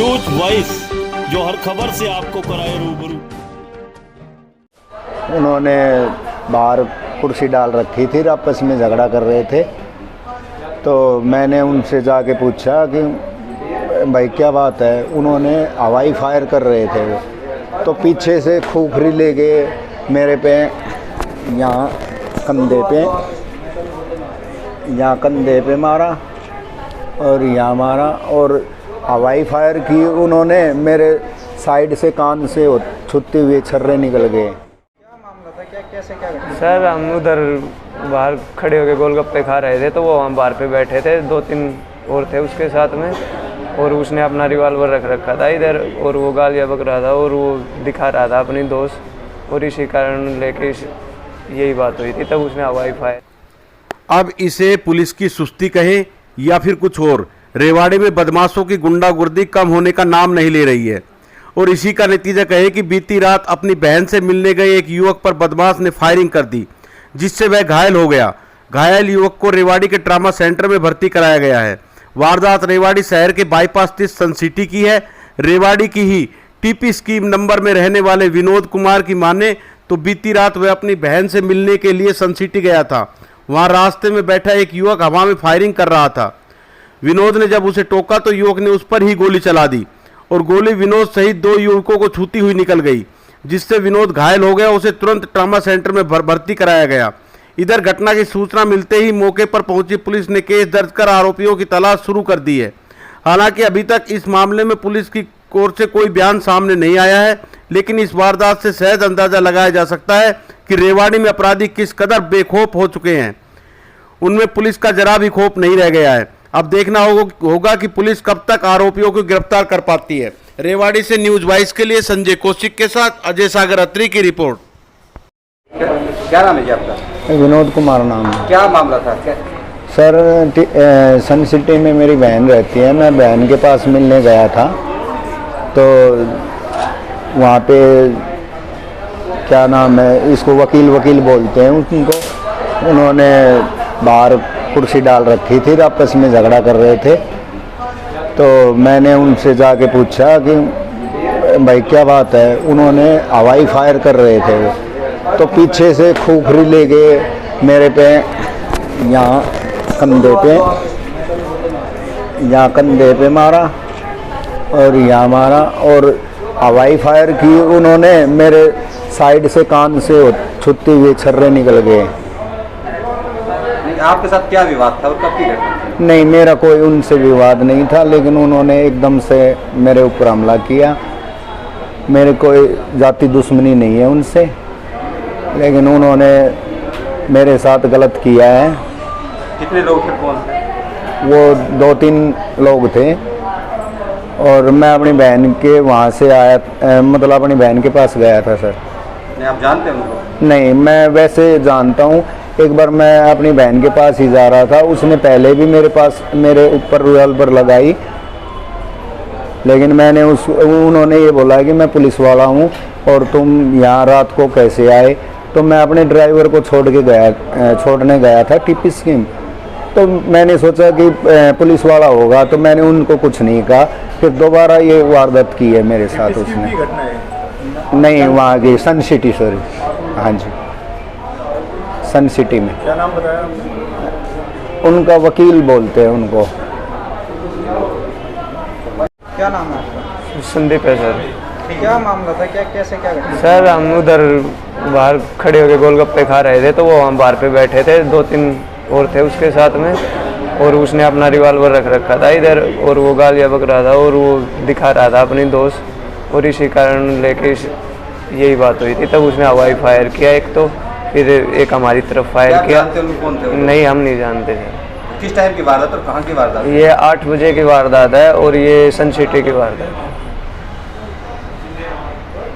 News voice, जो हर खबर से आपको कराए रूबरू। उन्होंने बाहर कुर्सी डाल रखी थी, आपस में झगड़ा कर रहे थे। तो मैंने उनसे जाके पूछा कि भाई क्या बात है। उन्होंने हवाई फायर कर रहे थे वो, तो पीछे से खूखरी ले गए मेरे पे, यहाँ कंधे पे मारा और यहाँ मारा, और हवाई फायर की उन्होंने मेरे साइड से, कान से छुट्टे हुए छर्रे निकल गए। क्या मामला था, कैसे क्या घटना? सर हम उधर बाहर खड़े होकर गोलगप्पे खा रहे थे, तो वो हम बाहर पे बैठे थे, 2-3 और थे उसके साथ में, और उसने अपना रिवॉल्वर रख रखा था इधर, और वो गालियाँ बक रहा था और वो दिखा रहा था अपनी दोस्त, और इसी कारण लेके यही बात हुई थी, तब उसने हवाई फायर। अब इसे पुलिस की सुस्ती कहें या फिर कुछ और, रेवाड़ी में बदमाशों की गुंडागर्दी कम होने का नाम नहीं ले रही है। और इसी का नतीजा कहे कि बीती रात अपनी बहन से मिलने गए एक युवक पर बदमाश ने फायरिंग कर दी, जिससे वह घायल हो गया। घायल युवक को रेवाड़ी के ट्रामा सेंटर में भर्ती कराया गया है। वारदात रेवाड़ी शहर के बाईपास स्थित सन सिटी की है। रेवाड़ी की ही टीपी स्कीम नंबर में रहने वाले विनोद कुमार की माने तो बीती रात वह अपनी बहन से मिलने के लिए सन सिटी गया था। वहां रास्ते में बैठा एक युवक हवा में फायरिंग कर रहा था। विनोद ने जब उसे टोका तो युवक ने उस पर ही गोली चला दी, और गोली विनोद सहित 2 युवकों को छूती हुई निकल गई, जिससे विनोद घायल हो गया। उसे तुरंत ट्रामा सेंटर में भर्ती कराया गया। इधर घटना की सूचना मिलते ही मौके पर पहुंची पुलिस ने केस दर्ज कर आरोपियों की तलाश शुरू कर दी है। हालांकि अभी तक इस मामले में पुलिस की ओर से कोई बयान सामने नहीं आया है, लेकिन इस वारदात से सहज अंदाजा लगाया जा सकता है कि रेवाड़ी में अपराधी किस कदर बेखौफ हो चुके हैं। उनमें पुलिस का जरा भी खौफ नहीं रह गया है। अब देखना होगा कि पुलिस कब तक आरोपियों को गिरफ्तार कर पाती है। रेवाड़ी से न्यूज वाइस के लिए संजय कौशिक के साथ अजय सागर अत्री की रिपोर्ट। क्या नाम है जी आपका? विनोद कुमार नाम है। क्या मामला था? सर, सन सिटी में मेरी बहन रहती है। मैं बहन के पास मिलने गया था, तो वहाँ पे क्या नाम है, इसको वकील बोलते हैं उनको। उन्होंने बाहर कुर्सी डाल रखी थी, आपस में झगड़ा कर रहे थे। तो मैंने उनसे जाके पूछा कि भाई क्या बात है। उन्होंने हवाई फायर कर रहे थे वो, तो पीछे से खूखरी ले गए मेरे पे, यहाँ कंधे पे मारा और यहाँ मारा, और हवाई फायर की उन्होंने मेरे साइड से, कान से छुट्टे हुए छर्रे निकल गए। आपके साथ क्या विवाद था और कब की घटना? नहीं, मेरा कोई उनसे विवाद नहीं था, लेकिन उन्होंने एकदम से मेरे ऊपर हमला किया। मेरे कोई जाति दुश्मनी नहीं है उनसे, लेकिन उन्होंने मेरे साथ गलत किया है। कितने लोग थे, कौन थे? वो 2-3 लोग थे, और मैं अपनी बहन के वहाँ से आया, मतलब अपनी बहन के पास गया था सर। नहीं, आप जानते हैं उनको? नहीं, मैं वैसे जानता हूँ। एक बार मैं अपनी बहन के पास ही जा रहा था, उसने पहले भी मेरे ऊपर रिवॉल्वर लगाई, लेकिन उन्होंने ये बोला कि मैं पुलिस वाला हूँ और तुम यहाँ रात को कैसे आए। तो मैं अपने ड्राइवर को छोड़ने गया था टीपी स्कीम। तो मैंने सोचा कि पुलिस वाला होगा, तो मैंने उनको कुछ नहीं कहा। फिर दोबारा ये वारदात की है मेरे साथ उसने। नहीं, वहाँ की सन सिटी, सॉरी, हाँ जी, सन सिटी में। क्या नाम बताया? उनका वकील बोलते हैं उनको। क्या नाम है आपका? संदीप है सर। क्या मामला था, कैसे क्या घटना? सर हम उधर बाहर खड़े होकर गोलगप्पे खा रहे थे, तो वो हम बाहर पे बैठे थे, 2-3 और थे उसके साथ में, और उसने अपना रिवॉल्वर रख रखा था इधर, और वो गालियाँ बक रहा था और वो दिखा रहा था अपनी दोस्त, और इसी कारण लेके यही बात हुई थी, तब उसने हवाई फायर किया एक, तो फिर एक हमारी तरफ फायर किया। जानते हैं कौन थे? नहीं, हम नहीं जानते थे। किस टाइम की वारदात और कहाँ की वारदात? ये 8 बजे की वारदात है, और ये सन सिटी की वारदात है।